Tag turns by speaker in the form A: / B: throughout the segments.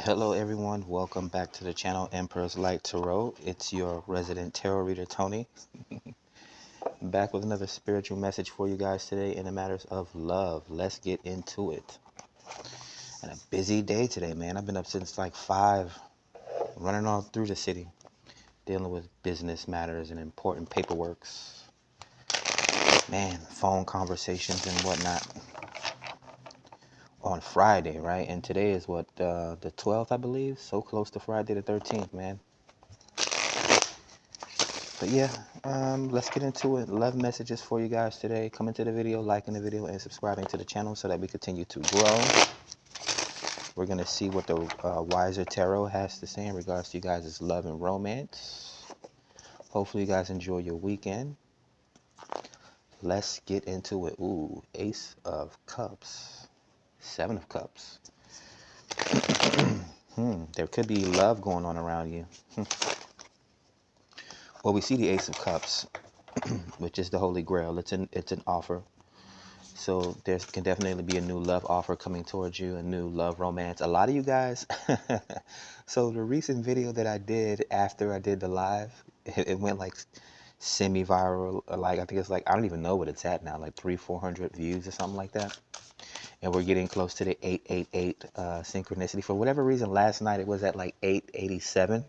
A: Hello everyone, welcome back to the channel Emperor's Light Tarot. It's your resident tarot reader Tony, back with another spiritual message for you guys today in the matters of love. Let's get into it. And a busy day today, man. I've been up since like 5, running all through the city, dealing with business matters and important paperworks. Man, phone conversations and whatnot. On Friday, right? And today is what, the 12th, I believe. So close to Friday the 13th, man. But yeah, let's get into it. Love messages for you guys today. Coming to the video, liking the video, and subscribing to the channel so that we continue to grow. We're going to see what the Wiser Tarot has to say in regards to you guys' love and romance. Hopefully you guys enjoy your weekend. Let's get into it. Ooh, Ace of Cups. 7 of Cups. There could be love going on around you. Well, we see the Ace of Cups, which is the Holy Grail. It's an offer. So there can definitely be a new love offer coming towards you, a new love romance. A lot of you guys, so the recent video that I did after I did the live, it went like semi-viral. Like, I think it's like, I don't even know what it's at now, like 300-400 views or something like that. And we're getting close to the 888 synchronicity. For whatever reason, last night it was at like 887.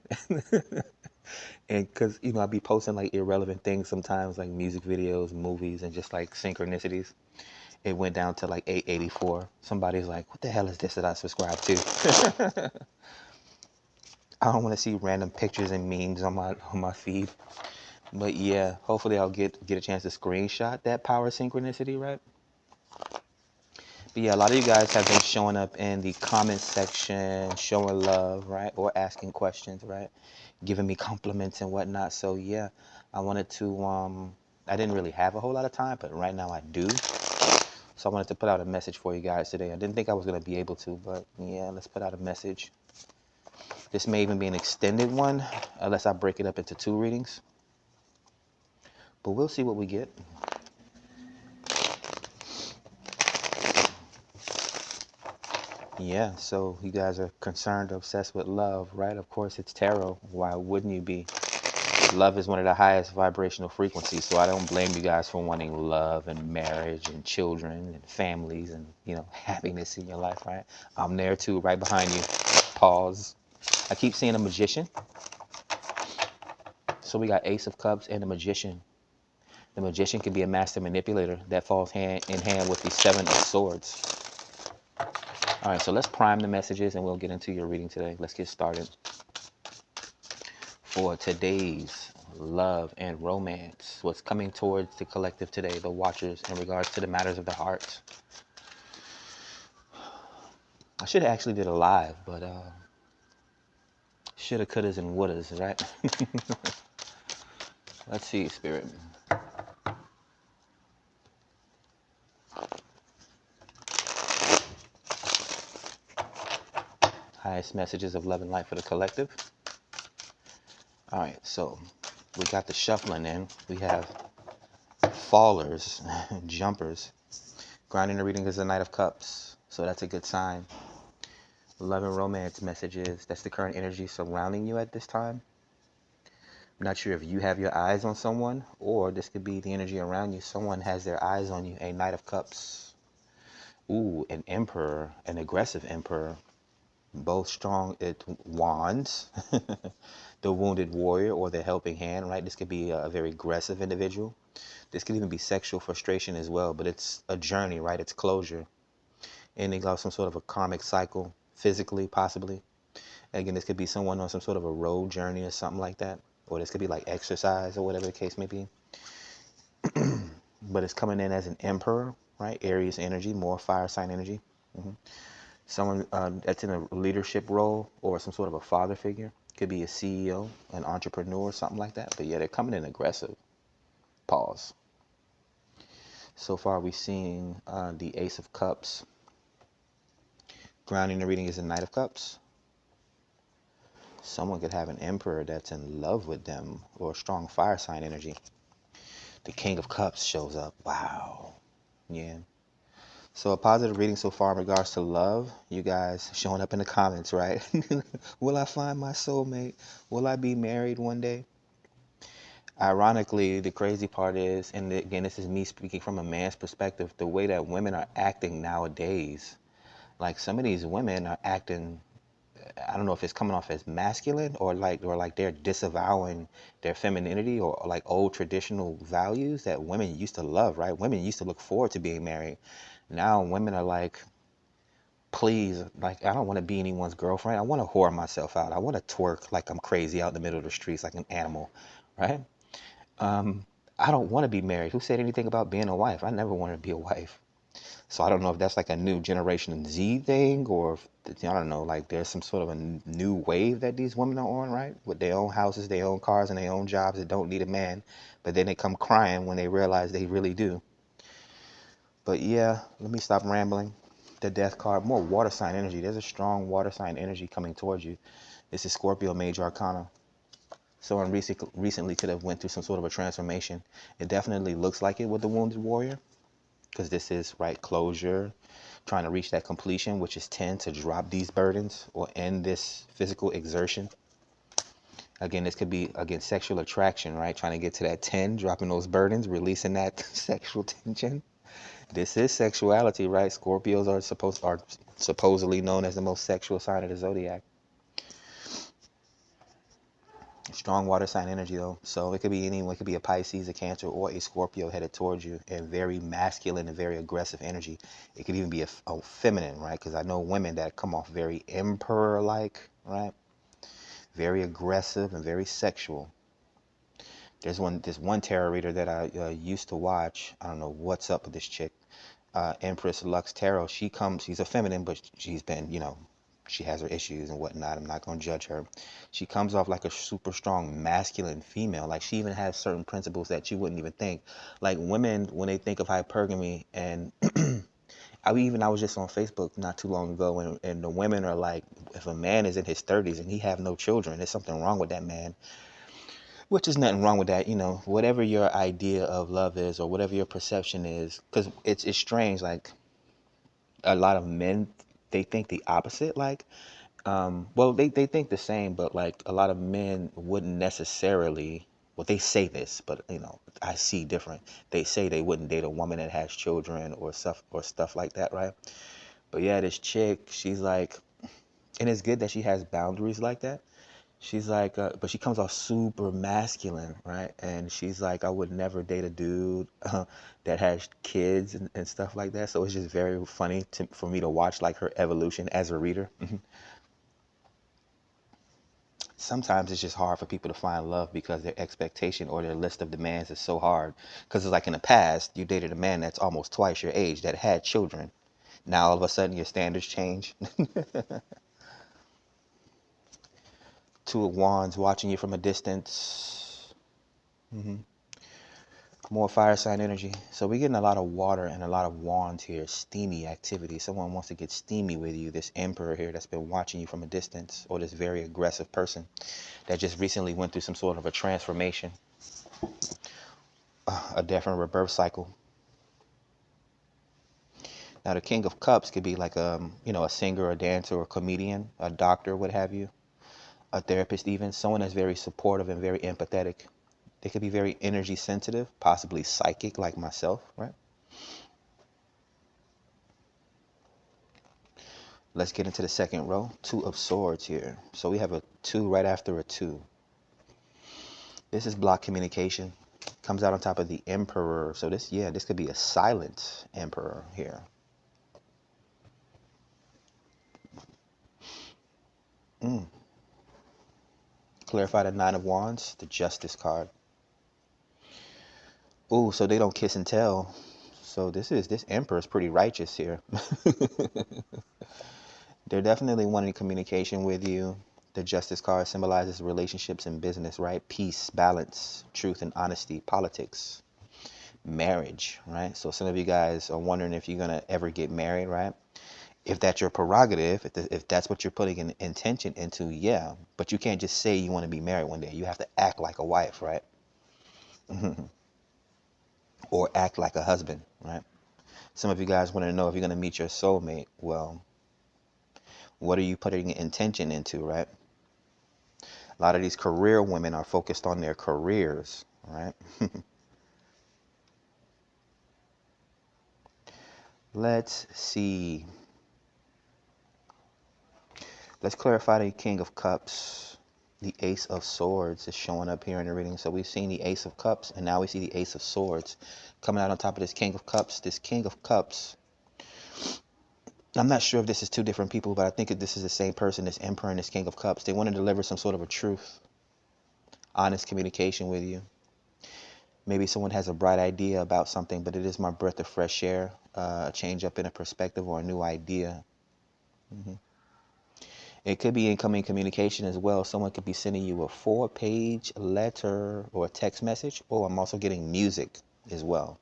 A: And because, you know, I'd be posting like irrelevant things sometimes, like music videos, movies, and just like synchronicities. It went down to like 884. Somebody's like, what the hell is this that I subscribe to? I don't want to see random pictures and memes on my feed. But yeah, hopefully I'll get a chance to screenshot that power synchronicity, right? But yeah, a lot of you guys have been showing up in the comment section, showing love, right? Or asking questions, right? Giving me compliments and whatnot. So yeah, I wanted to, I didn't really have a whole lot of time, but right now I do. So I wanted to put out a message for you guys today. I didn't think I was going to be able to, but yeah, let's put out a message. This may even be an extended one, unless I break it up into 2 readings. But we'll see what we get. Yeah, so you guys are concerned, obsessed with love, right? Of course, it's tarot. Why wouldn't you be? Love is one of the highest vibrational frequencies, so I don't blame you guys for wanting love and marriage and children and families and, you know, happiness in your life, right? I'm there too, right behind you. Pause. I keep seeing a magician. So we got Ace of Cups and a magician. The magician could be a master manipulator. That falls hand in hand with the 7 of Swords. All right, so let's prime the messages and we'll get into your reading today. Let's get started. For today's love and romance, what's coming towards the collective today, the watchers, in regards to the matters of the heart. I should have actually did a live, but shoulda, couldas, and wouldas, right? Let's see, Spirit. Highest messages of love and light for the collective. All right, so we got the shuffling in. We have fallers, jumpers. Grounding the reading is the Knight of Cups, so that's a good sign. Love and romance messages. That's the current energy surrounding you at this time. I'm not sure if you have your eyes on someone, or this could be the energy around you. Someone has their eyes on you. A Knight of Cups. Ooh, an Emperor, an aggressive Emperor. Both strong at wands. The wounded warrior or the helping hand, right? This could be a very aggressive individual. This could even be sexual frustration as well, but it's a journey, right? It's closure. Ending off some sort of a karmic cycle, physically, possibly. Again, this could be someone on some sort of a road journey or something like that. Or this could be like exercise or whatever the case may be. But it's coming in as an emperor, right? Aries energy, more fire sign energy. Someone that's in a leadership role or some sort of a father figure. Could be a CEO, an entrepreneur, something like that. But yeah, they're coming in aggressive. Pause. So far, we've seen the Ace of Cups. Grounding the reading is the Knight of Cups. Someone could have an emperor that's in love with them or strong fire sign energy. The King of Cups shows up. Wow. Yeah. So a positive reading so far in regards to love. You guys showing up in the comments, right? Will I find my soulmate? Will I be married one day? Ironically, the crazy part is, and again, this is me speaking from a man's perspective, the way that women are acting nowadays. Like some of these women are acting, I don't know if it's coming off as masculine or like they're disavowing their femininity or like old traditional values that women used to love, right? Women used to look forward to being married. Now women are like, please, like I don't want to be anyone's girlfriend. I want to whore myself out. I want to twerk like I'm crazy out in the middle of the streets like an animal, right? Um, I don't want to be married. Who said anything about being a wife? I never wanted to be a wife. So I don't know if that's like a new Generation Z thing or if, I don't know, like there's some sort of a new wave that these women are on, right? With their own houses, their own cars, and their own jobs that don't need a man. But then they come crying when they realize they really do. But yeah, let me stop rambling. The death card, more water sign energy. There's a strong water sign energy coming towards you. This is Scorpio Major Arcana. Someone recently could have went through some sort of a transformation. It definitely looks like it with the Wounded Warrior, because this is right closure, trying to reach that completion, which is 10 to drop these burdens or end this physical exertion. Again, this could be again sexual attraction, right? Trying to get to that 10, dropping those burdens, releasing that sexual tension. This is sexuality, right? Scorpios are supposedly known as the most sexual sign of the zodiac. Strong water sign energy though. So it could be anyone, it could be a Pisces, a Cancer, or a Scorpio headed towards you, and very masculine and very aggressive energy. It could even be a feminine, right? Because I know women that come off very emperor-like, right? Very aggressive and very sexual. This one tarot reader that I used to watch. I don't know what's up with this chick. Empress Lux Tarot. She's a feminine, but she's been, she has her issues and whatnot. I'm not going to judge her. She comes off like a super strong masculine female. Like she even has certain principles that you wouldn't even think. Like women, when they think of hypergamy, and I was just on Facebook not too long ago, and the women are like, if a man is in his 30s and he have no children, there's something wrong with that man. Which is nothing wrong with that, whatever your idea of love is or whatever your perception is, because it's strange. Like a lot of men, they think the opposite. Like, well, they think the same, but like a lot of men wouldn't necessarily. Well, they say this, but I see different. They say they wouldn't date a woman that has children or stuff like that, right? But yeah, this chick, she's like, and it's good that she has boundaries like that. She's like, but she comes off super masculine, right? And she's like, I would never date a dude that has kids and stuff like that. So it's just very funny for me to watch like her evolution as a reader. Sometimes it's just hard for people to find love because their expectation or their list of demands is so hard. Because it's like in the past, you dated a man that's almost twice your age that had children. Now all of a sudden your standards change. Two of Wands watching you from a distance. More fire sign energy. So we're getting a lot of water and a lot of wands here. Steamy activity. Someone wants to get steamy with you. This emperor here that's been watching you from a distance, or this very aggressive person that just recently went through some sort of a transformation, a death and rebirth cycle. Now the King of Cups could be like a singer, a dancer, or a comedian, a doctor, what have you, a therapist, even someone that's very supportive and very empathetic. They could be very energy sensitive, possibly psychic like myself, right? Let's get into the second row. Two of Swords here. So we have a 2 right after a 2. This is block communication. Comes out on top of the Emperor. So this could be a silent Emperor here. Clarify the Nine of Wands, the Justice card. Ooh, so they don't kiss and tell. So this Emperor is pretty righteous here. They're definitely wanting communication with you. The Justice card symbolizes relationships and business, right? Peace, balance, truth and honesty, politics, marriage, right? So some of you guys are wondering if you're going to ever get married, right? If that's your prerogative, if that's what you're putting an intention into, yeah. But you can't just say you want to be married one day. You have to act like a wife, right? Or act like a husband, right? Some of you guys want to know if you're going to meet your soulmate. Well, what are you putting intention into, right? A lot of these career women are focused on their careers, right? Let's see. Let's clarify the King of Cups. The Ace of Swords is showing up here in the reading. So we've seen the Ace of Cups, and now we see the Ace of Swords coming out on top of this King of Cups. This King of Cups, I'm not sure if this is two different people, but I think this is the same person, this Emperor and this King of Cups. They want to deliver some sort of a truth, honest communication with you. Maybe someone has a bright idea about something, but it is my breath of fresh air, a change up in a perspective or a new idea. It could be incoming communication as well. Someone could be sending you a 4-page letter or a text message. Oh, I'm also getting music as well.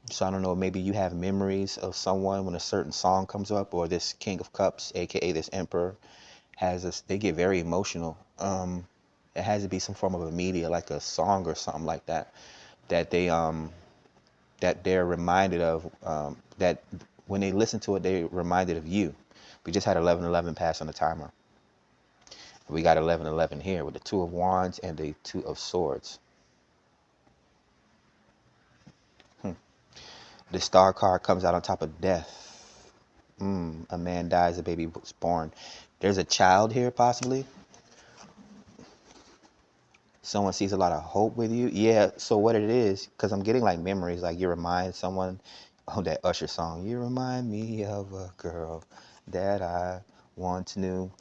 A: So I don't know, maybe you have memories of someone when a certain song comes up, or this King of Cups, aka this Emperor, has this, they get very emotional. It has to be some form of a media, like a song or something like that, that they're reminded of, that when they listen to it, they're reminded of you. We just had 11:11 pass on the timer. We got 11:11 here with the Two of Wands and the Two of Swords. The Star card comes out on top of death. A man dies, a baby was born. There's a child here, possibly. Someone sees a lot of hope with you. Yeah, so what it is, because I'm getting like memories, like you remind someone, oh, that Usher song, you remind me of a girl that I once knew.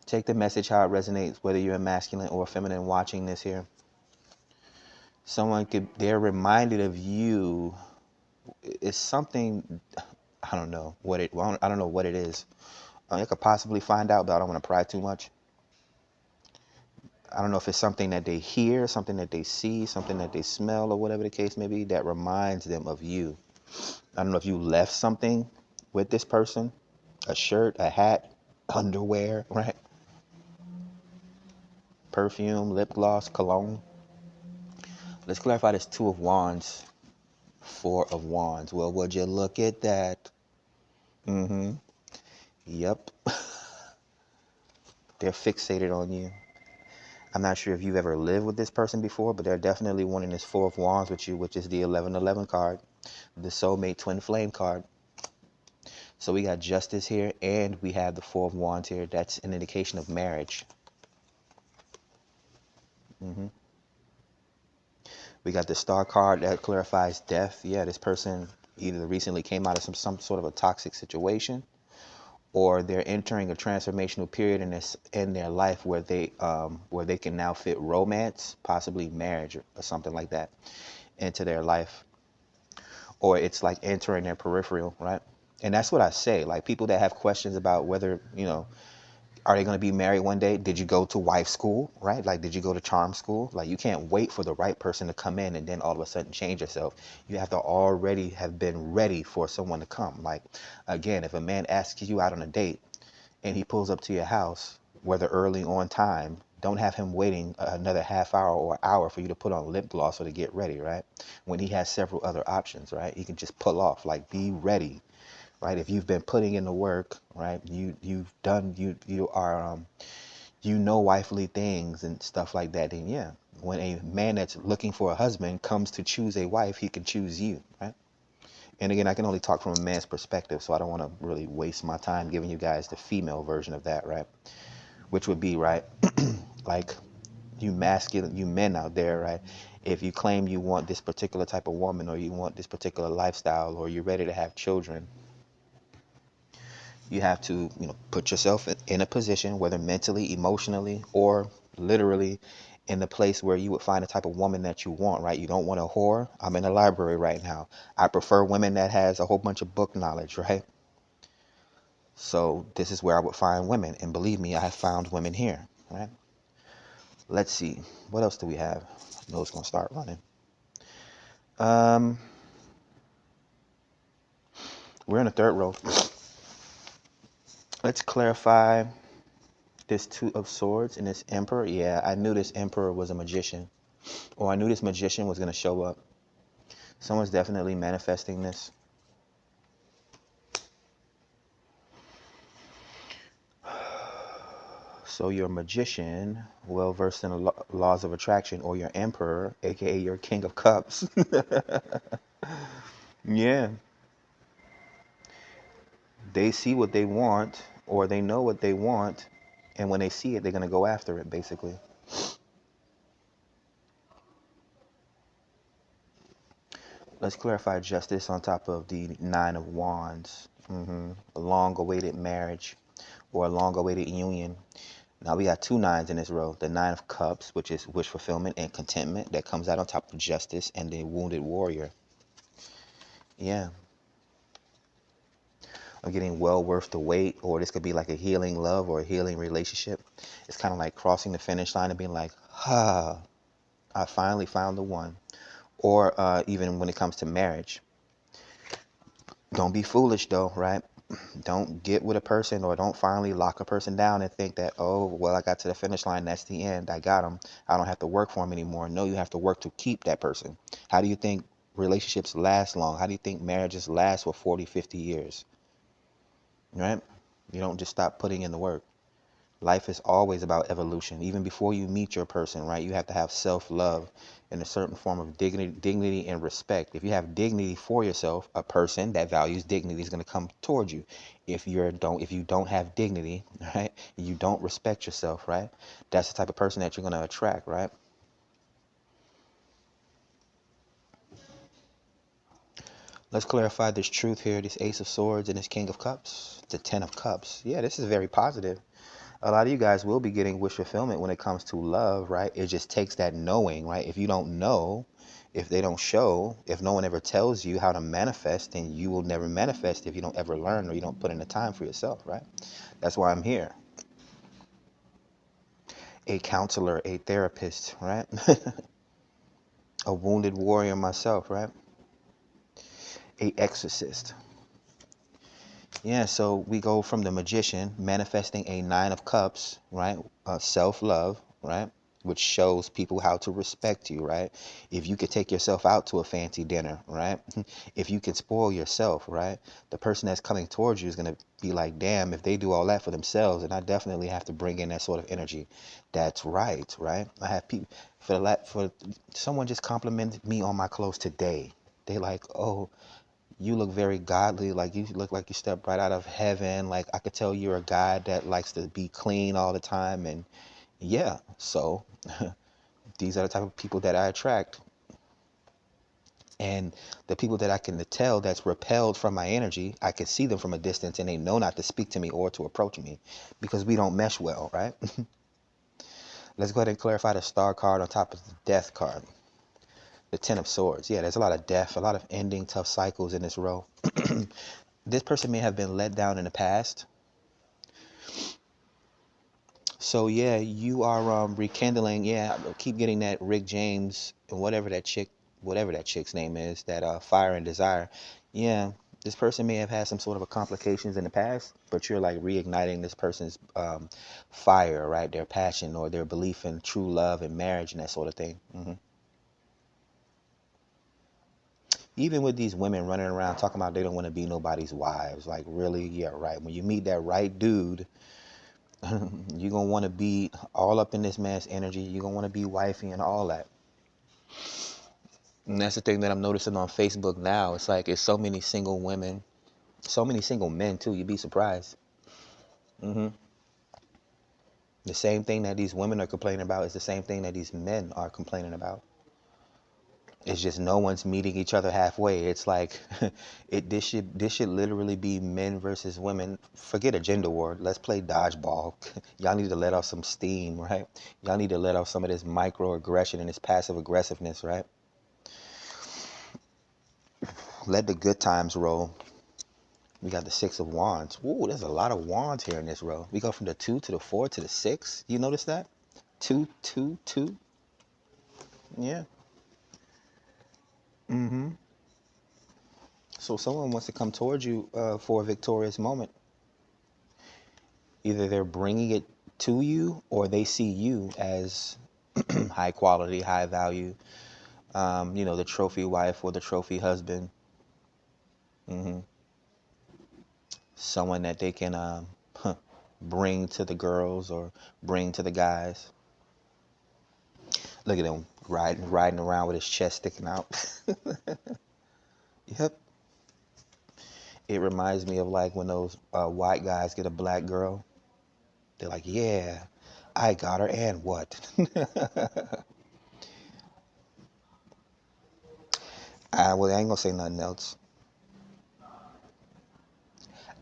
A: Take the message how it resonates, whether you're a masculine or feminine watching this here. They're reminded of you. It's something, I don't know what I don't know what it is. I could possibly find out, but I don't want to pry too much. I don't know if it's something that they hear, something that they see, something that they smell, or whatever the case may be, that reminds them of you. I don't know if you left something with this person, a shirt, a hat, underwear, right? Perfume, lip gloss, cologne. Let's clarify this Two of Wands, Four of Wands. Well, would you look at that? Yep. They're fixated on you. I'm not sure if you've ever lived with this person before, but they're definitely wanting this Four of Wands with you, which is the 11:11 card, the Soulmate Twin Flame card. So we got Justice here, and we have the Four of Wands here. That's an indication of marriage. We got the Star card that clarifies death. Yeah, this person either recently came out of some sort of a toxic situation, or they're entering a transformational period in their life where they can now fit romance, possibly marriage or something like that, into their life. Or it's like entering their peripheral, right? And that's what I say. Like, people that have questions about whether, are they going to be married one day? Did you go to wife school, right? Like, did you go to charm school? Like, you can't wait for the right person to come in and then all of a sudden change yourself. You have to already have been ready for someone to come. Like, again, if a man asks you out on a date and he pulls up to your house, whether early on time, don't have him waiting another half hour or hour for you to put on lip gloss or to get ready, right? When he has several other options, right? He can just pull off, like, be ready. Right, if you've been putting in the work, right, you know wifely things and stuff like that, then yeah, when a man that's looking for a husband comes to choose a wife, he can choose you, right? And again, I can only talk from a man's perspective, so I don't want to really waste my time giving you guys the female version of that, right? Which would be, right, like, you men out there, right? If you claim you want this particular type of woman, or you want this particular lifestyle, or you're ready to have children, you have to, put yourself in a position, whether mentally, emotionally, or literally, in the place where you would find the type of woman that you want, right? You don't want a whore. I'm in a library right now. I prefer women that has a whole bunch of book knowledge, right? So this is where I would find women. And believe me, I have found women here, right? Let's see. What else do we have? I know it's going to start running. We're in the third row. Let's clarify this Two of Swords and this Emperor. Yeah, I knew this Emperor was a magician, or I knew this magician was going to show up. Someone's definitely manifesting this. So your magician, well versed in the laws of attraction, or your emperor, aka your king of cups. Yeah, they see what they want, or they know what they want, and when they see it, they're gonna go after it, basically. Let's clarify justice on top of the Nine of Wands. A long-awaited marriage or a long-awaited union. Now we got two nines in this row. The Nine of Cups, which is wish fulfillment and contentment, that comes out on top of justice, and the Wounded Warrior. Yeah, I'm getting well worth the wait, or this could be like a healing love or a healing relationship. It's kind of like crossing the finish line and being like, I finally found the one. Or even when it comes to marriage. Don't be foolish though, right? Don't get with a person or don't finally lock a person down and think that, oh, well, I got to the finish line. That's the end. I got him. I don't have to work for him anymore. No, you have to work to keep that person. How do you think relationships last long? How do you think marriages last for 40, 50 years? Right? You don't just stop putting in the work. Life is always about evolution. Even before you meet your person, right? You have to have self-love and a certain form of dignity and respect. If you have dignity for yourself, a person that values dignity is going to come towards you. If you don't have dignity, right? You don't respect yourself, right? That's the type of person that you're going to attract, right? Let's clarify this truth here. This Ace of Swords and this King of Cups, the Ten of Cups. Yeah, this is very positive. A lot of you guys will be getting wish fulfillment when it comes to love, right? It just takes that knowing, right? If you don't know, if they don't show, if no one ever tells you how to manifest, then you will never manifest if you don't ever learn or you don't put in the time for yourself, right? That's why I'm here. A counselor, a therapist, right? A wounded warrior myself, right? A exorcist. Yeah, so we go from the magician manifesting a Nine of Cups, right? Self-love, right? Which shows people how to respect you, right? If you could take yourself out to a fancy dinner, right? If you can spoil yourself, right? The person that's coming towards you is going to be like, damn, if they do all that for themselves, and I definitely have to bring in that sort of energy. That's right, right? I have people, for someone just complimented me on my clothes today. They like, oh, you look very godly, like you look like you stepped right out of heaven. Like I could tell you're a guy that likes to be clean all the time. And yeah, so these are the type of people that I attract. And the people that I can tell that's repelled from my energy, I can see them from a distance and they know not to speak to me or to approach me because we don't mesh well, right? Let's go ahead and clarify the star card on top of the death card. The Ten of Swords. Yeah, there's a lot of death, a lot of ending tough cycles in this row. This person may have been let down in the past. So yeah, you are rekindling. Yeah, I keep getting that Rick James and whatever that chick's name is, that Fire and Desire. Yeah, this person may have had some sort of a complications in the past, but you're like reigniting this person's fire, right? Their passion or their belief in true love and marriage and that sort of thing. Even with these women running around talking about they don't want to be nobody's wives, like really, yeah, right. When you meet that right dude, you're gonna want to be all up in this man's energy. You're gonna want to be wifey and all that. And that's the thing that I'm noticing on Facebook now. It's like it's so many single women, so many single men too. You'd be surprised. The same thing that these women are complaining about is the same thing that these men are complaining about. It's just no one's meeting each other halfway. It's like this should literally be men versus women. Forget a gender war. Let's play dodgeball. Y'all need to let off some steam, right? Y'all need to let off some of this microaggression and this passive aggressiveness, right? Let the good times roll. We got the Six of Wands. Ooh, there's a lot of wands here in this row. We go from the 2 to the 4 to the 6. You notice that? 2, 2, 2. Yeah. So someone wants to come towards you for a victorious moment. Either they're bringing it to you or they see you as high quality, high value, You know, the trophy wife or the trophy husband. hmm Someone that they can bring to the girls or bring to the guys. Look at him riding around with his chest sticking out. Yep. It reminds me of like when those white guys get a black girl. They're like, yeah, I got her and what? Well, I ain't gonna say nothing else.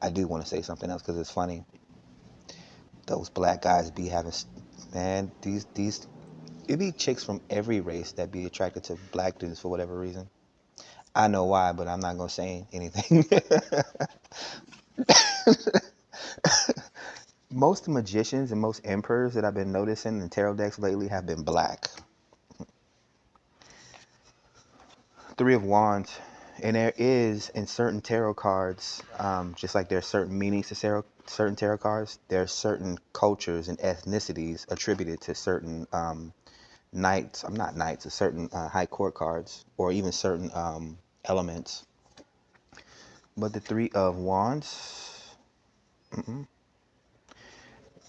A: I do want to say something else because it's funny. Those black guys be having, man, these it be chicks from every race that be attracted to black dudes for whatever reason. I know why, but I'm not gonna say anything. Most magicians and most emperors that I've been noticing in tarot decks lately have been black. Three of Wands, and there is in certain tarot cards, just like there's certain meanings to certain tarot cards, there's certain cultures and ethnicities attributed to certain knights. I'm not knights, certain high court cards, or even certain elements. But the Three of Wands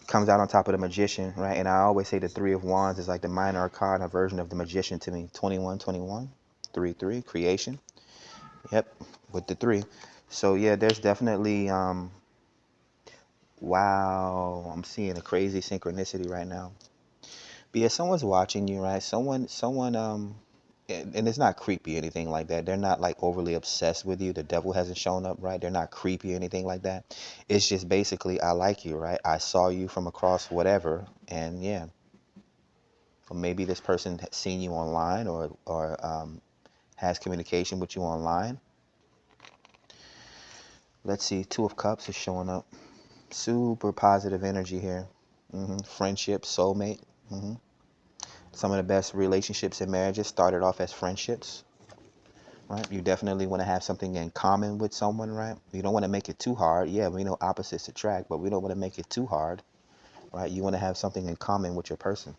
A: comes out on top of the Magician, right? And I always say the Three of Wands is like the minor arcana version of the Magician to me. 21, 3, 3, creation. Yep, with the three. So yeah, there's definitely wow, I'm seeing a crazy synchronicity right now. But yeah, someone's watching you, right? Someone and it's not creepy or anything like that. They're not like overly obsessed with you. The devil hasn't shown up, right? They're not creepy or anything like that. It's just basically I like you, right? I saw you from across whatever, and yeah. Or maybe this person has seen you online or has communication with you online. Let's see, Two of Cups is showing up. Super positive energy here. Friendship, soulmate. Some of the best relationships and marriages started off as friendships, right? You definitely want to have something in common with someone, right? You don't want to make it too hard. Yeah, we know opposites attract, but we don't want to make it too hard, right? You want to have something in common with your person,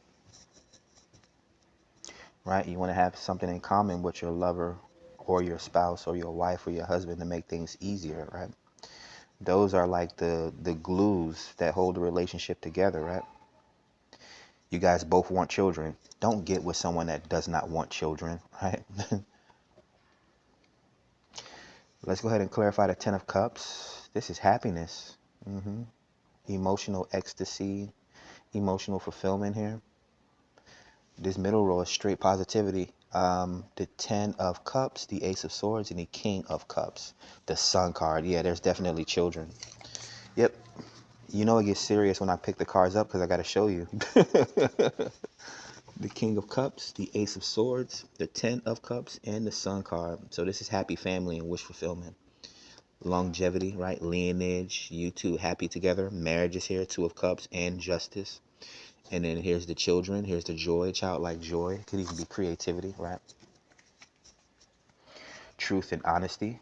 A: right? You want to have something in common with your lover or your spouse or your wife or your husband to make things easier, right? Those are like the glues that hold the relationship together, right? You guys both want children. Don't get with someone that does not want children, right? Let's go ahead and clarify the Ten of Cups. This is happiness, emotional ecstasy, emotional fulfillment here. This middle row is straight positivity. The Ten of Cups, the Ace of Swords, and the King of Cups. The Sun card. Yeah, there's definitely children. Yep. You know it gets serious when I pick the cards up because I got to show you. The King of Cups, the Ace of Swords, the Ten of Cups, and the Sun card. So this is happy family and wish fulfillment. Longevity, right? Lineage, you two happy together. Marriage is here, Two of Cups, and justice. And then here's the children. Here's the joy, childlike joy. It could even be creativity, right? Truth and honesty.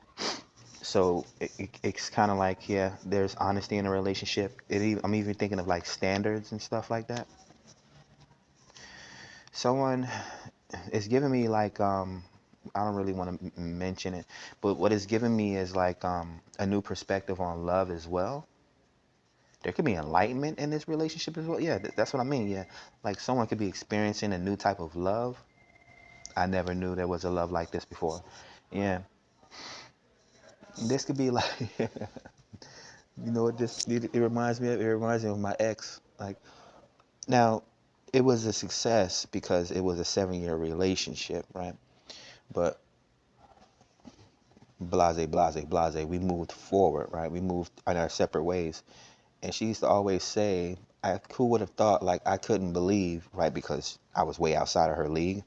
A: So it's kind of like, yeah, there's honesty in a relationship. I'm even thinking of like standards and stuff like that. Someone is giving me like I don't really want to mention it, but what it's giving me is like a new perspective on love as well. There could be enlightenment in this relationship as well. Yeah, that's what I mean. Yeah, like someone could be experiencing a new type of love. I never knew there was a love like this before. Yeah, this could be like, you know what this it reminds me of? It reminds me of my ex. Like now, it was a success because it was a 7-year relationship, right? But blase, blase, blase. We moved forward, right? We moved in our separate ways. And she used to always say, who would have thought, like, I couldn't believe, right? Because I was way outside of her league.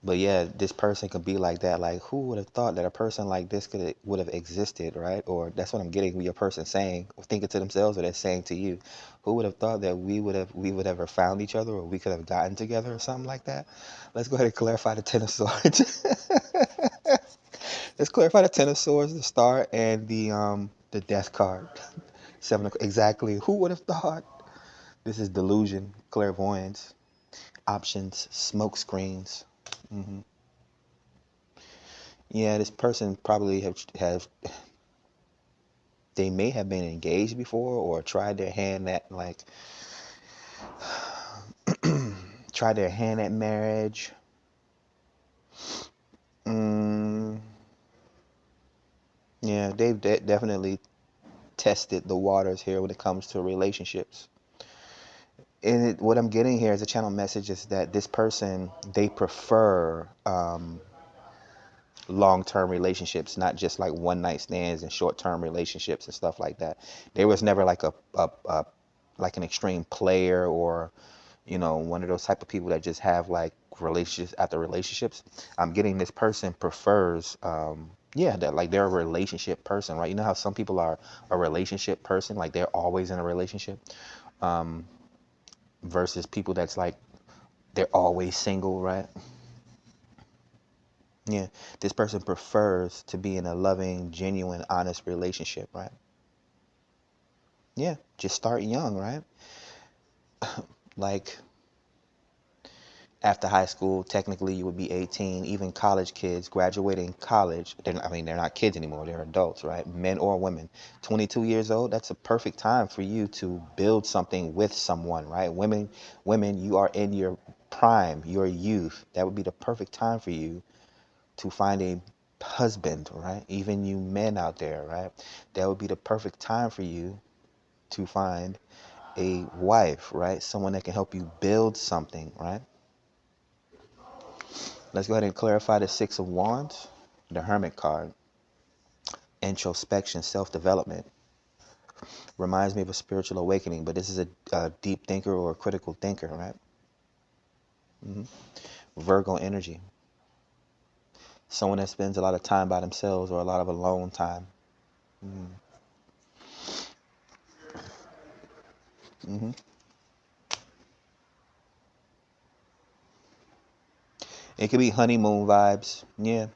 A: But yeah, this person could be like that. Like, who would have thought that a person like this would have existed, right? Or that's what I'm getting with your person saying, or thinking to themselves, or they're saying to you. Who would have thought that we would ever found each other, or we could have gotten together, or something like that? Let's go ahead and clarify the Ten of Swords. Let's clarify the Ten of Swords, the Star, and the Death card. Exactly. Who would have thought? This is delusion, clairvoyance, options, smoke screens. Hmm. Yeah, this person probably have they may have been engaged before or tried their hand at like tried their hand at marriage. Mm, yeah, they've definitely tested the waters here when it comes to relationships. And what I'm getting here as a channel message is that this person, they prefer long-term relationships, not just like one night stands and short-term relationships and stuff like that. There was never like a like an extreme player or one of those type of people that just have like relationships after relationships. I'm getting this person prefers yeah, that like they're a relationship person, right? You know how some people are a relationship person, like they're always in a relationship, versus people that's like they're always single, right? Yeah, this person prefers to be in a loving, genuine, honest relationship, right? Yeah, just start young, right? Like after high school, technically you would be 18. Even college kids graduating college, I mean, they're not kids anymore, they're adults, right? Men or women. 22 years old, that's a perfect time for you to build something with someone, right? Women, you are in your prime, your youth. That would be the perfect time for you to find a husband, right? Even you men out there, right? That would be the perfect time for you to find a wife, right? Someone that can help you build something, right? Let's go ahead and clarify the Six of Wands, the Hermit card. Introspection, self-development. Reminds me of a spiritual awakening, but this is a deep thinker or a critical thinker, right? Hmm. Virgo energy. Someone that spends a lot of time by themselves or a lot of alone time. Hmm. Hmm. It could be honeymoon vibes. Yeah.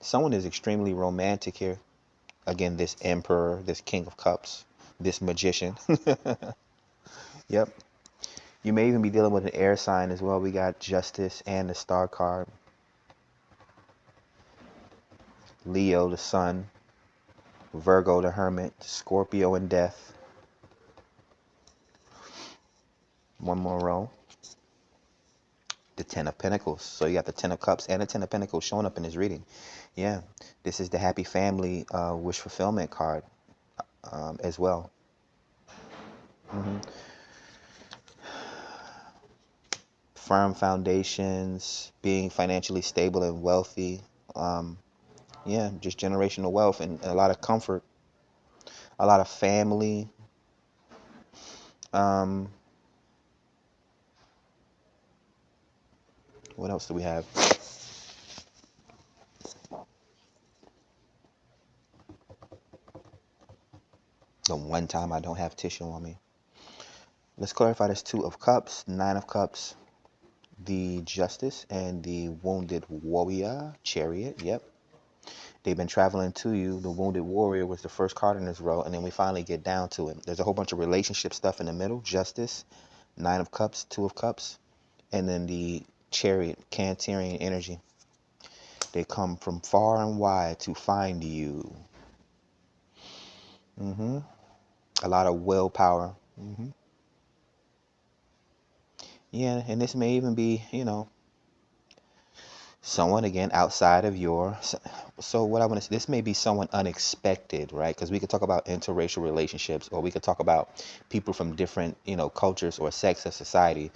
A: Someone is extremely romantic here. Again, this Emperor, this King of Cups, this Magician. Yep. You may even be dealing with an air sign as well. We got Justice and the Star card. Leo, the Sun. Virgo, the Hermit. Scorpio, and Death. One more row. The Ten of Pentacles. So you got the Ten of Cups and the Ten of Pentacles showing up in this reading. Yeah. This is the Happy Family wish fulfillment card as well. Hmm. Firm foundations, being financially stable and wealthy. Um, yeah, just generational wealth and a lot of comfort, a lot of family. Um, what else do we have? The one time I don't have tissue on me. Let's clarify this Two of Cups, Nine of Cups, the Justice, and the Wounded Warrior, Chariot. Yep. They've been traveling to you. The Wounded Warrior was the first card in this row, and then we finally get down to it. There's a whole bunch of relationship stuff in the middle. Justice, Nine of Cups, Two of Cups, and then the Chariot, Cancerian energy. They come from far and wide to find you. Hmm. A lot of willpower. Hmm. Yeah, and this may even be, someone again outside of your. So what I want to say, this may be someone unexpected, right? Because we could talk about interracial relationships, or we could talk about people from different, cultures or sects of society.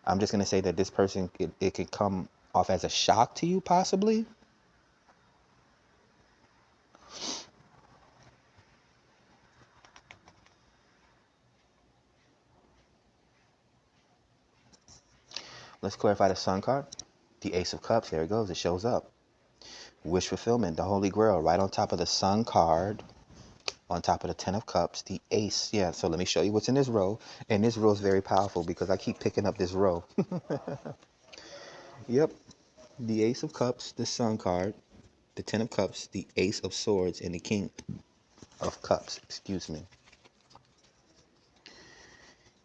A: I'm just gonna say that this person, it could come off as a shock to you, possibly. Let's clarify the Sun card. The Ace of Cups. There it goes. It shows up. Wish fulfillment, the Holy Grail, right on top of the Sun card, on top of the Ten of Cups, the Ace. Yeah, so let me show you what's in this row. And this row is very powerful because I keep picking up this row. Yep, the Ace of Cups, the Sun card, the Ten of Cups, the Ace of Swords, and the King of Cups. Excuse me.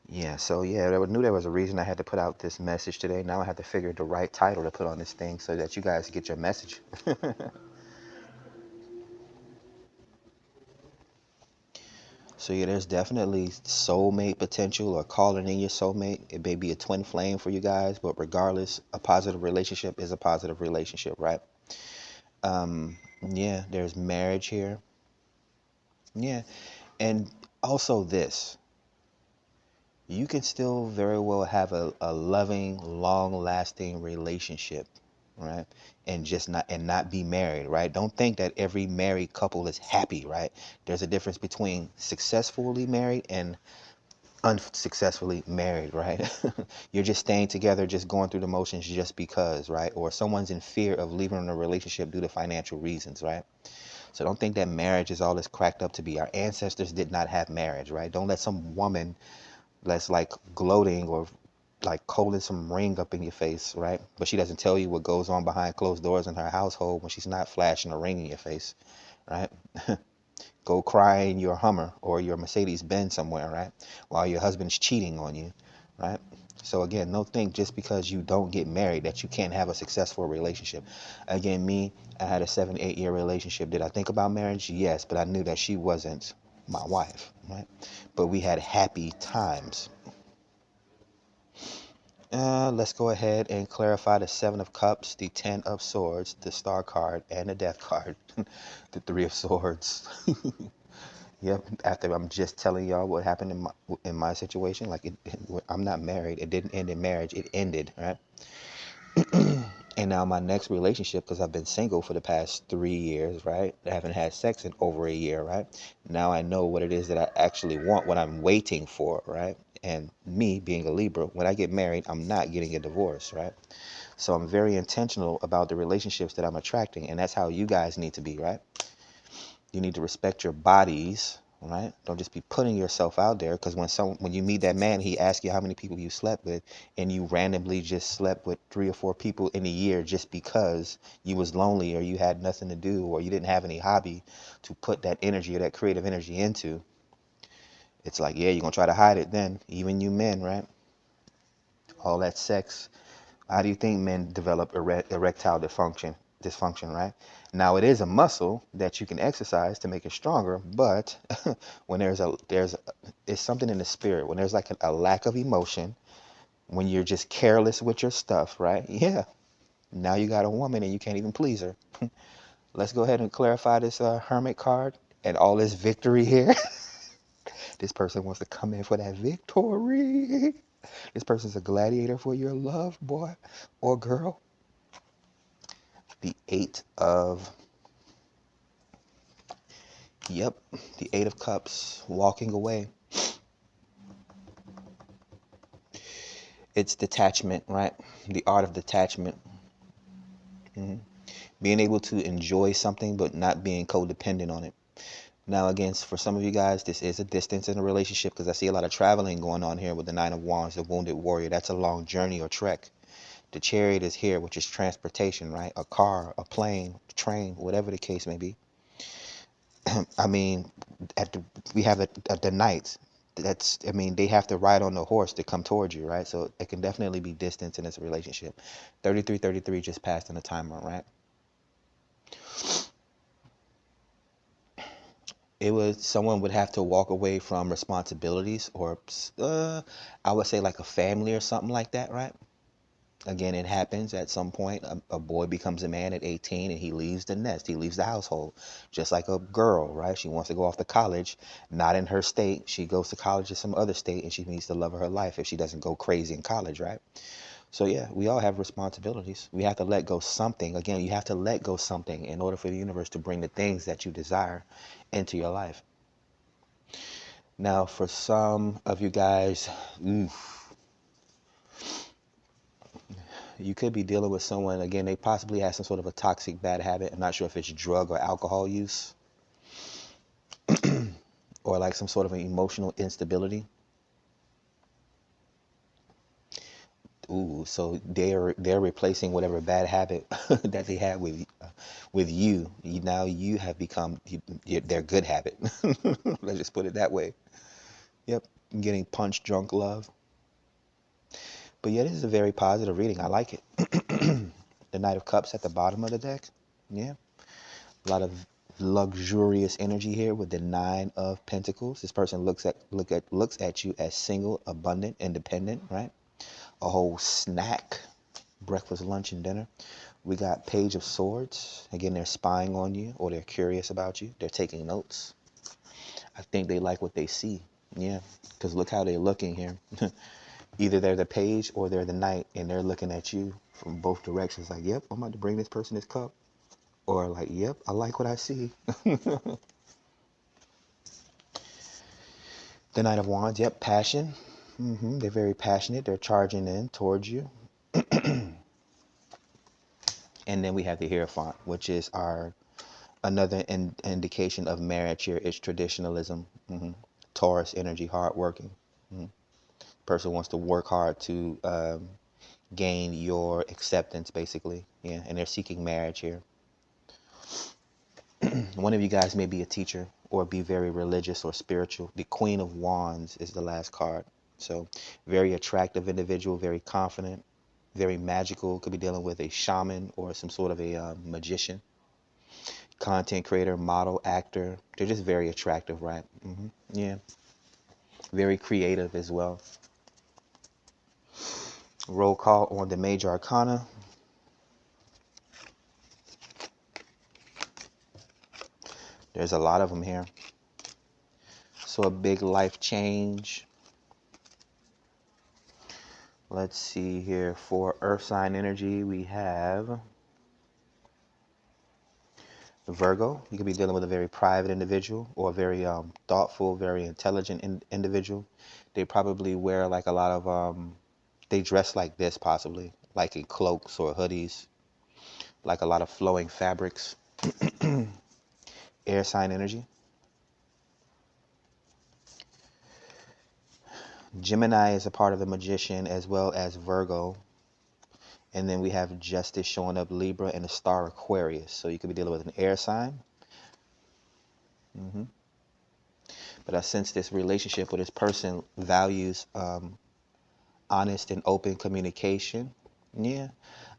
A: Yeah, so yeah, I knew there was a reason I had to put out this message today. Now I have to figure the right title to put on this thing so that you guys get your message. So yeah, there's definitely soulmate potential or calling in your soulmate. It may be a twin flame for you guys, but regardless, a positive relationship is a positive relationship, right? Yeah, there's marriage here. Yeah, and also this, you can still very well have a loving, long-lasting relationship, right? And not be married, right? Don't think that every married couple is happy, right? There's a difference between successfully married and unsuccessfully married, right? You're just staying together, just going through the motions just because, right? Or someone's in fear of leaving a relationship due to financial reasons, right? So don't think that marriage is all it's cracked up to be. Our ancestors did not have marriage, right? Don't let some woman that's like gloating or like holding some ring up in your face, right? But she doesn't tell you what goes on behind closed doors in her household when she's not flashing a ring in your face, right? Go cry in your Hummer or your Mercedes Benz somewhere, right? While your husband's cheating on you, right? So again, don't think just because you don't get married that you can't have a successful relationship. Again, me, I had a 7, 8 year relationship. Did I think about marriage? Yes, but I knew that she wasn't my wife, right? But we had happy times. Let's go ahead and clarify the Seven of Cups, the Ten of Swords, the Star card, and the Death card, the Three of Swords. Yep. After I'm just telling y'all what happened in my situation, like I'm not married. It didn't end in marriage. It ended, right? And now my next relationship, because I've been single for the past 3 years, right? I haven't had sex in over a year, right? Now I know what it is that I actually want, what I'm waiting for, right? And me being a Libra, when I get married, I'm not getting a divorce, right? So I'm very intentional about the relationships that I'm attracting, and that's how you guys need to be, right? You need to respect your bodies, right? Don't just be putting yourself out there, because when you meet that man, he asks you how many people you slept with, and you randomly just slept with 3 or 4 people in a year just because you was lonely or you had nothing to do or you didn't have any hobby to put that energy or that creative energy into. It's like, yeah, you're gonna try to hide it then, even you men, right? All that sex. How do you think men develop erectile dysfunction, right? Now it is a muscle that you can exercise to make it stronger, but when it's something in the spirit, when there's like a lack of emotion, when you're just careless with your stuff, right? Yeah. Now you got a woman and you can't even please her. Let's go ahead and clarify this hermit card and all this victory here. This person wants to come in for that victory. This person's a gladiator for your love, boy or girl. The eight of Yep, the Eight of Cups, walking away. It's detachment, right? The art of detachment. Mhm. Being able to enjoy something but not being codependent on it. Now, again, for some of you guys, this is a distance in a relationship because I see a lot of traveling going on here with the Nine of Wands, the Wounded Warrior. That's a long journey or trek. The Chariot is here, which is transportation, right? A car, a plane, train, whatever the case may be. I mean, we have the knights. They have to ride on the horse to come towards you, right? So it can definitely be distance in this relationship. 33 just passed on the timer, right? Someone would have to walk away from responsibilities or I would say like a family or something like that, right? Again, it happens at some point. A boy becomes a man at 18 and he leaves the nest. He leaves the household. Just like a girl, right? She wants to go off to college, not in her state. She goes to college in some other state and she meets the love of her life if she doesn't go crazy in college, right? So yeah, we all have responsibilities. We have to let go something. Again, you have to let go something in order for the universe to bring the things that you desire into your life. Now, for some of you guys, you could be dealing with someone, again, they possibly have some sort of a toxic bad habit. I'm not sure if it's drug or alcohol use or like some sort of an emotional instability. Ooh, so they're replacing whatever bad habit that they had with you. Now you have become their good habit. Let's just put it that way. Yep. I'm getting punch drunk love. But yeah, this is a very positive reading. I like it. The Knight of Cups at the bottom of the deck. Yeah. A lot of luxurious energy here with the Nine of Pentacles. This person looks at you as single, abundant, independent, right? A whole snack, breakfast, lunch, and dinner. We got Page of Swords. Again, they're spying on you, or they're curious about you. They're taking notes. I think they like what they see. Yeah, because look how they're looking here. Either they're the page or they're the knight, and they're looking at you from both directions like, yep, I'm about to bring this person this cup. Or like, yep, I like what I see. The Knight of Wands, yep, passion. They're very passionate. They're charging in towards you. And then we have the Hierophant, which is another indication of marriage here. It's traditionalism. Taurus energy, hardworking. Person wants to work hard to gain your acceptance, basically. Yeah, and they're seeking marriage here. One of you guys may be a teacher or be very religious or spiritual. The Queen of Wands is the last card. So very attractive individual, very confident, very magical. Could be dealing with a shaman or some sort of a magician. Content creator, model, actor. They're just very attractive, right? Yeah. Very creative as well. Roll call on the Major Arcana. There's a lot of them here. So a big life change. Let's see here. For Earth sign energy, we have Virgo. You could be dealing with a very private individual or a very thoughtful, very intelligent individual. They probably wear like a lot of, they dress like this possibly, like in cloaks or hoodies, like a lot of flowing fabrics. Air sign energy. Gemini is a part of the Magician as well as Virgo. And then we have Justice showing up, Libra, and the star Aquarius. So you could be dealing with an air sign. But I sense this relationship with this person values honest and open communication. Yeah.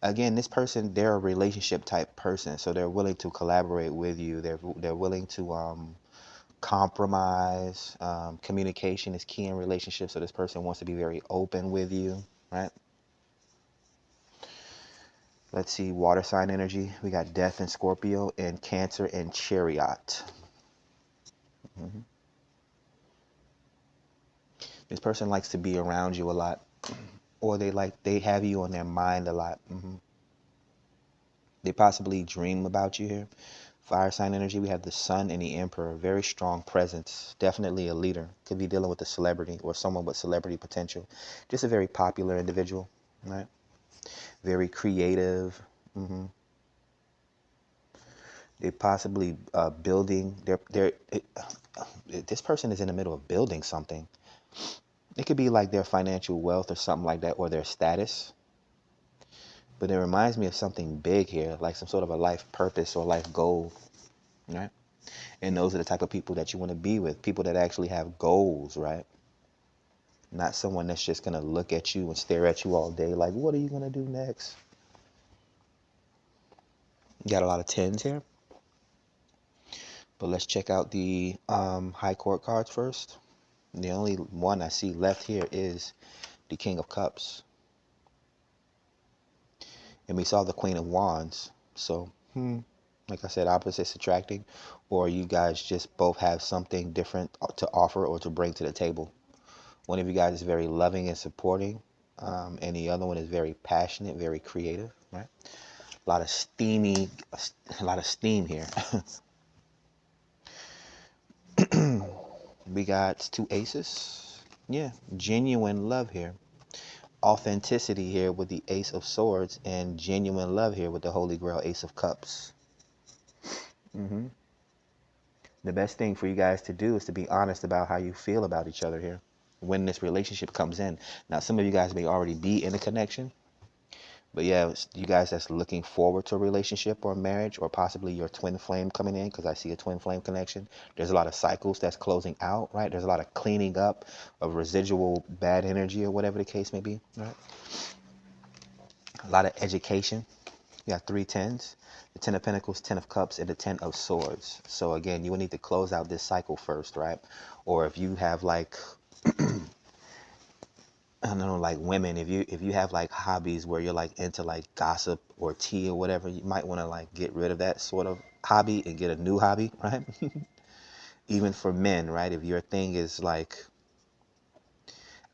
A: Again, this person, they're a relationship type person. So they're willing to collaborate with you. They're willing to compromise. Communication is key in relationships. So this person wants to be very open with you, right? Let's see, water sign energy. We got Death and Scorpio and Cancer and Chariot. This person likes to be around you a lot, or they have you on their mind a lot. They possibly dream about you here. Fire sign energy, we have the Sun and the Emperor. Very strong presence. Definitely a leader. Could be dealing with a celebrity or someone with celebrity potential. Just a very popular individual, right? Very creative. They possibly building. This person is in the middle of building something. It could be like their financial wealth or something like that, or their status. But it reminds me of something big here, like some sort of a life purpose or life goal, right? And those are the type of people that you want to be with, people that actually have goals, right? Not someone that's just going to look at you and stare at you all day like, what are you going to do next? You got a lot of tens here. But let's check out the High Court cards first. The only one I see left here is the King of Cups. And we saw the Queen of Wands. So, like I said, opposites attracting. Or you guys just both have something different to offer or to bring to the table. One of you guys is very loving and supporting. And the other one is very passionate, very creative, right? A lot of steam here. We got two aces. Yeah, genuine love here. Authenticity here with the Ace of Swords, and genuine love here with the Holy Grail Ace of Cups. The best thing for you guys to do is to be honest about how you feel about each other here when this relationship comes in. Now, some of you guys may already be in a connection, But yeah, you guys that's looking forward to a relationship or marriage, or possibly your twin flame coming in, because I see a twin flame connection. There's a lot of cycles that's closing out, right? There's a lot of cleaning up of residual bad energy or whatever the case may be, right? A lot of education. You got three tens, the Ten of Pentacles, Ten of Cups, and the Ten of Swords. So again, you will need to close out this cycle first, right? Or if you have like I don't know, like women, if you have like hobbies where you're like into like gossip or tea or whatever, you might want to like get rid of that sort of hobby and get a new hobby, right? Even for men, right? If your thing is like,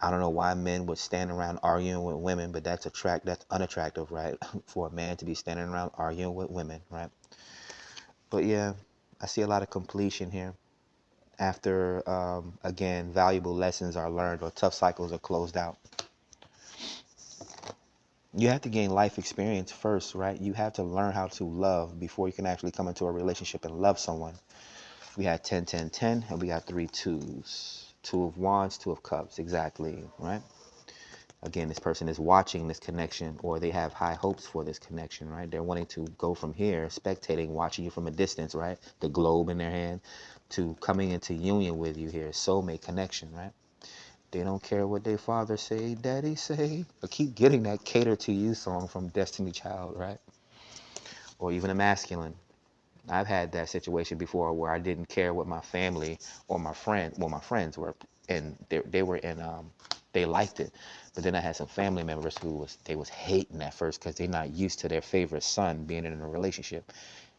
A: I don't know why men would stand around arguing with women, but that's unattractive, right? For a man to be standing around arguing with women, right? But yeah, I see a lot of completion here. After, again, valuable lessons are learned or tough cycles are closed out. You have to gain life experience first, right? You have to learn how to love before you can actually come into a relationship and love someone. We had 10, 10, 10, and we got 3 twos. 2 of Wands, 2 of Cups, exactly, right? Again, this person is watching this connection, or they have high hopes for this connection, right? They're wanting to go from here, spectating, watching you from a distance, right? The globe in their hand, to coming into union with you here, soulmate connection, right? They don't care what their father say, daddy say. I keep getting that Cater to You song from Destiny Child, right? Or even a masculine. I've had that situation before where I didn't care what my family or my friends were, and they were in, they liked it. But then I had some family members who was hating at first because they're not used to their favorite son being in a relationship.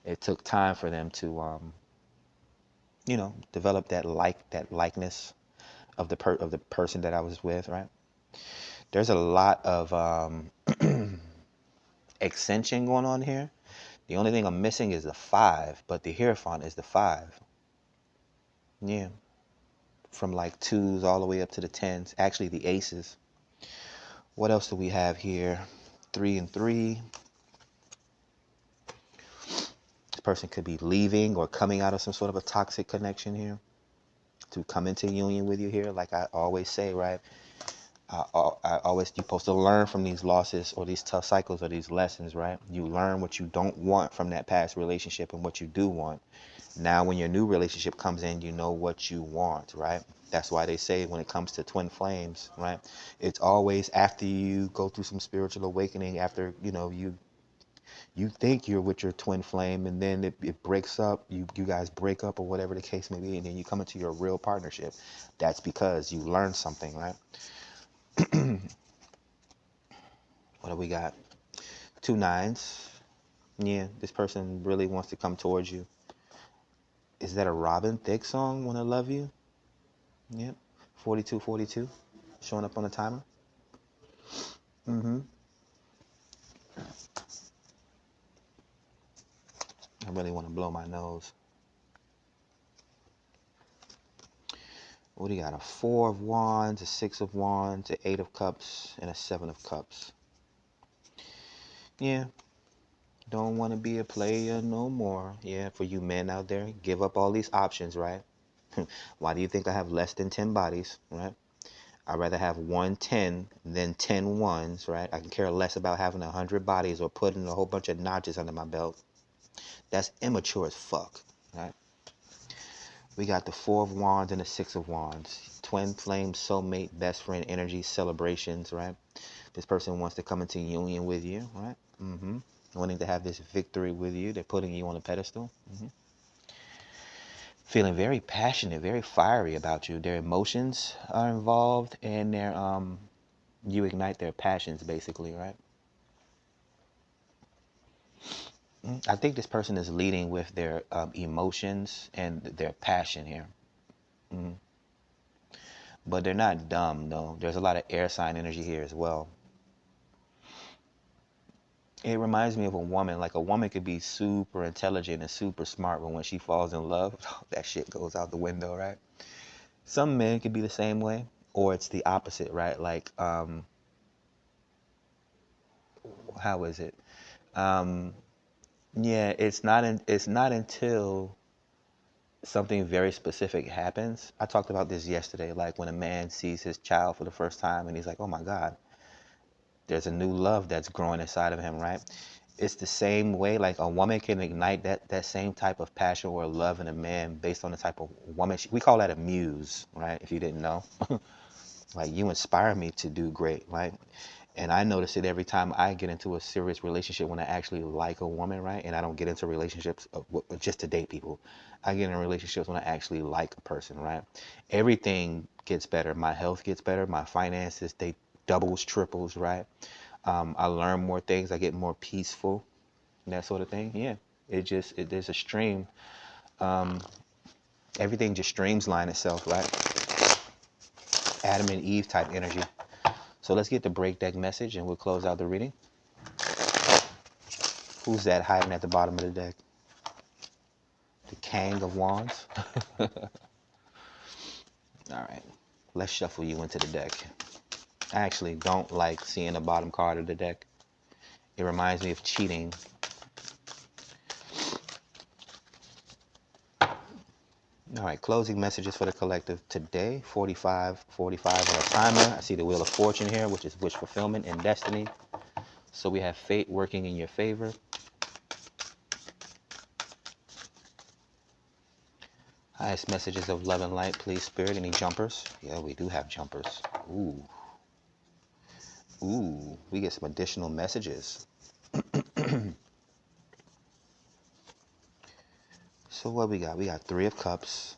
A: It took time for them to, develop that likeness of the person that I was with, right? There's a lot of extension going on here. The only thing I'm missing is the 5, but the Hierophant is the 5. Yeah, from like 2s all the way up to the 10s. Actually, the aces. What else do we have here? 3 and 3. This person could be leaving or coming out of some sort of a toxic connection here to come into union with you here. Like I always say, right? You're supposed to learn from these losses or these tough cycles or these lessons, right? You learn what you don't want from that past relationship and what you do want. Now, when your new relationship comes in, you know what you want, right? That's why they say when it comes to twin flames, right? It's always after you go through some spiritual awakening, after, you think you're with your twin flame, and then it breaks up, you guys break up or whatever the case may be, and then you come into your real partnership. That's because you learned something, right? What do we got? 2 9s. Yeah, this person really wants to come towards you. Is that a Robin Thicke song, Wanna Love You? Yep. 4242 showing up on the timer. I really want to blow my nose. What do you got? A 4 of Wands, a 6 of Wands, a 8 of Cups, and a 7 of Cups. Yeah. Don't want to be a player no more. Yeah, for you men out there, give up all these options, right? Why do you think I have less than 10 bodies, right? I'd rather have 110 than 10 ones, right? I can care less about having 100 bodies or putting a whole bunch of notches under my belt. That's immature as fuck, right? We got the 4 of Wands and the 6 of Wands. Twin flame, soulmate, best friend energy, celebrations, right? This person wants to come into union with you, right? Wanting to have this victory with you. They're putting you on a pedestal. Feeling very passionate, very fiery about you. Their emotions are involved, and you ignite their passions, basically, right? I think this person is leading with their emotions and their passion here. But they're not dumb, though. There's a lot of air sign energy here as well. It reminds me of a woman. Like, a woman could be super intelligent and super smart, but when she falls in love, that shit goes out the window, right? Some men could be the same way, or it's the opposite, right? Like, how is it? Yeah, it's not until something very specific happens. I talked about this yesterday, like when a man sees his child for the first time and he's like, "Oh my God." There's a new love that's growing inside of him, right? It's the same way like a woman can ignite that same type of passion or love in a man based on the type of woman we call that a muse, right? If you didn't know. Like, you inspire me to do great, right? And I notice it every time I get into a serious relationship when I actually like a woman, right? And I don't get into relationships just to date people. I get in relationships when I actually like a person, right? Everything gets better. My health gets better. My finances, they doubles, triples, right? I learn more things. I get more peaceful, that sort of thing. Yeah, there's a stream. Everything just streamline itself, right? Adam and Eve type energy. So let's get the break deck message and we'll close out the reading. Who's that hiding at the bottom of the deck? The King of Wands. All right, let's shuffle you into the deck. I actually don't like seeing the bottom card of the deck. It reminds me of cheating. All right, closing messages for the collective today. 45 on a timer. I see the Wheel of Fortune here, which is wish fulfillment and destiny. So we have fate working in your favor. Highest messages of love and light, please, Spirit. Any jumpers? Yeah, we do have jumpers. Ooh. Ooh, we get some additional messages. So what we got? We got Three of Cups.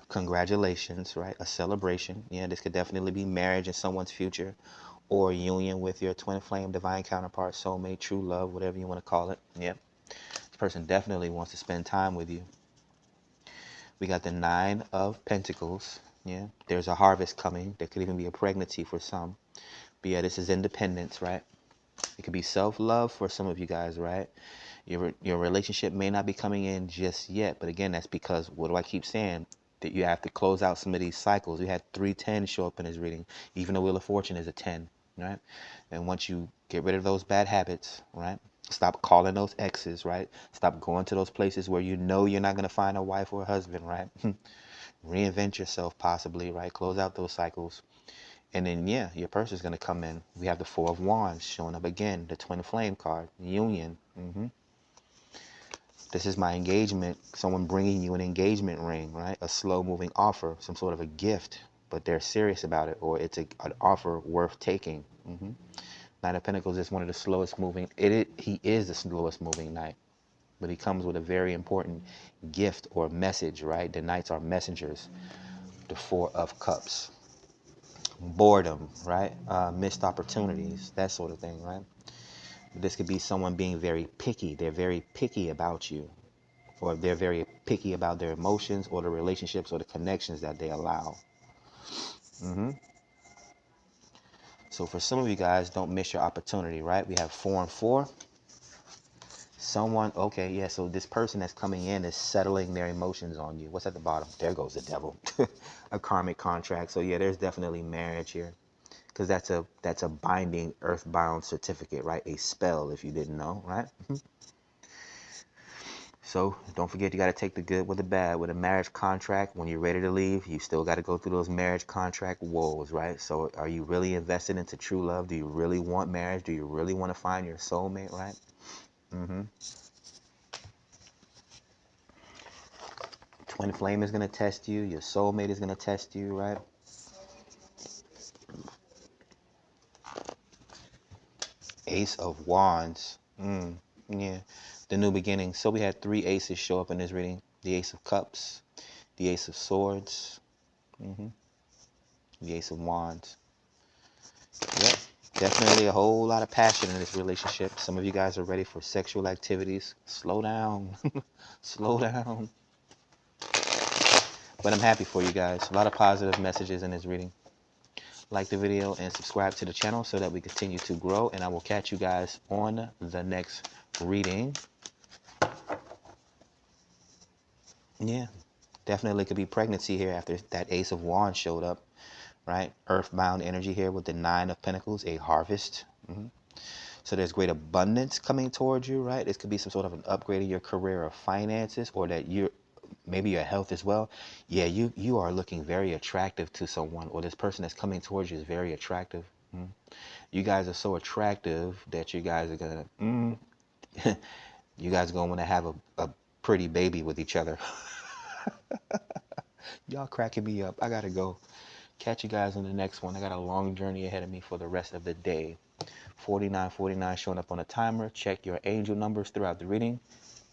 A: Congratulations, right? A celebration. Yeah, this could definitely be marriage in someone's future or union with your twin flame, divine counterpart, soulmate, true love, whatever you want to call it. Yep. This person definitely wants to spend time with you. We got the Nine of Pentacles. Yeah, there's a harvest coming. There could even be a pregnancy for some. But yeah, this is independence, right? It could be self-love for some of you guys, right? Your relationship may not be coming in just yet, but again, that's because, what do I keep saying? That you have to close out some of these cycles. You had 310 show up in his reading. Even the Wheel of Fortune is a 10, right? And once you get rid of those bad habits, right? Stop calling those exes, right? Stop going to those places where you know you're not going to find a wife or a husband, right? Reinvent yourself possibly, right? Close out those cycles. And then, yeah, your person is going to come in. We have the Four of Wands showing up again, the Twin Flame card, Union. This is my engagement, someone bringing you an engagement ring, right? A slow-moving offer, some sort of a gift, but they're serious about it, or it's an offer worth taking. Knight of Pentacles is one of the slowest moving. He is the slowest moving knight, but he comes with a very important gift or message, right? The knights are messengers. The Four of Cups. Boredom, right? Missed opportunities, that sort of thing, right? This could be someone being very picky. They're very picky about you, or they're very picky about their emotions or the relationships or the connections that they allow. So for some of you guys, don't miss your opportunity, right? We have 4 and 4. Someone, okay, yeah, so this person that's coming in is settling their emotions on you. What's at the bottom? There goes the devil. A karmic contract. So yeah, there's definitely marriage here, because that's a binding earthbound certificate, right? A spell, if you didn't know, right? So don't forget, you got to take the good with the bad. With a marriage contract, when you're ready to leave, you still got to go through those marriage contract woes, right? So are you really invested into true love? Do you really want marriage? Do you really want to find your soulmate, right? Twin flame is going to test you. Your soulmate is going to test you, right? Ace of Wands. Yeah, the new beginning. So we had 3 aces show up in this reading. The Ace of Cups, the Ace of Swords, the Ace of Wands. Yep, definitely a whole lot of passion in this relationship. Some of you guys are ready for sexual activities. Slow down. Slow down. But I'm happy for you guys. A lot of positive messages in this reading. Like the video and subscribe to the channel so that we continue to grow. And I will catch you guys on the next reading. Yeah, definitely could be pregnancy here after that Ace of Wands showed up, right? Earthbound energy here with the Nine of Pentacles, a harvest. So there's great abundance coming towards you, right? This could be some sort of an upgrade in your career or finances, or that you're maybe your health as well. Yeah, you are looking very attractive to someone, or this person that's coming towards you is very attractive. You guys are so attractive that you guys are gonna, you guys are gonna want to have a pretty baby with each other. Y'all cracking me up. I gotta go. Catch you guys in the next one. I got a long journey ahead of me for the rest of the day. 4949 showing up on a timer. Check your angel numbers throughout the reading.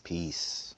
A: Peace.